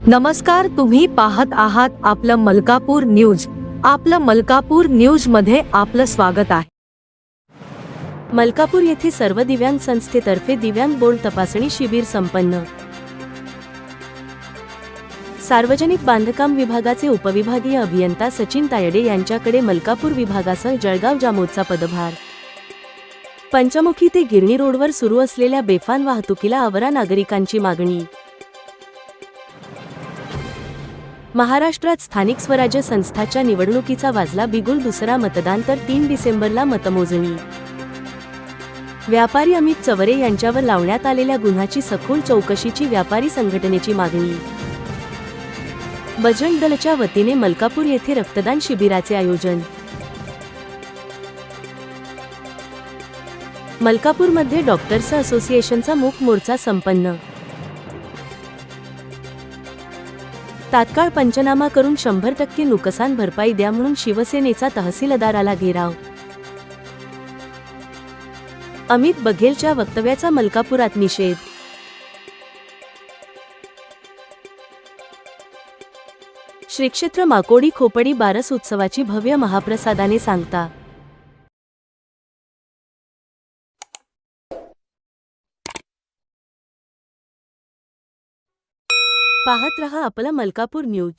नमस्कार, तुम्ही पाहत आहात आपलं मलकापूर न्यूज. आपलं मलकापूर न्यूज मध्ये आपलं स्वागत आहे. मलकापूर येथे सर्व दिव्यांग संस्थेतर्फे दिव्यांग बोर्ड तपासणी शिबिर संपन्न. सार्वजनिक बांधकाम विभागाचे उपविभागीय अभियंता सचिन तायडे यांच्याकडे मलकापूर विभागासह जळगाव जामोदचा पदभार. पंचमुखी ते गिरणी रोडवर सुरू असलेल्या बेफाम वाहतुकीला आवारा नागरिकांची मागणी. महाराष्ट्रात स्थानिक स्वराज्य संस्थांच्या निवडणुकीचा वाजला बिगुल. दुसरा मतदान तर 3 डिसेंबरला मतमोजणी. व्यापारी अमित चवरे यांच्यावर लावण्यात आलेल्या गुन्ह्याची सखोल चौकशीची व्यापारी संघटनेची मागणी. बजरंग दलच्या वतीने मलकापूर येथे रक्तदान शिबिराचे आयोजन. मलकापूरमध्ये डॉक्टर्स असोसिएशनचा मूक मोर्चा संपन्न. तात्काळ पंचनामा करून 100% नुकसान भरपाई द्या म्हणून शिवसेनेचा तहसीलदाराला घेराव. अमित बघेलच्या वक्तव्याचा मलकापुरात निषेध. श्रीक्षेत्र माकोडी खोपडी बारस उत्सवाची भव्य महाप्रसादाने सांगता. पाहत रहा आपलं मलकापूर न्यूज.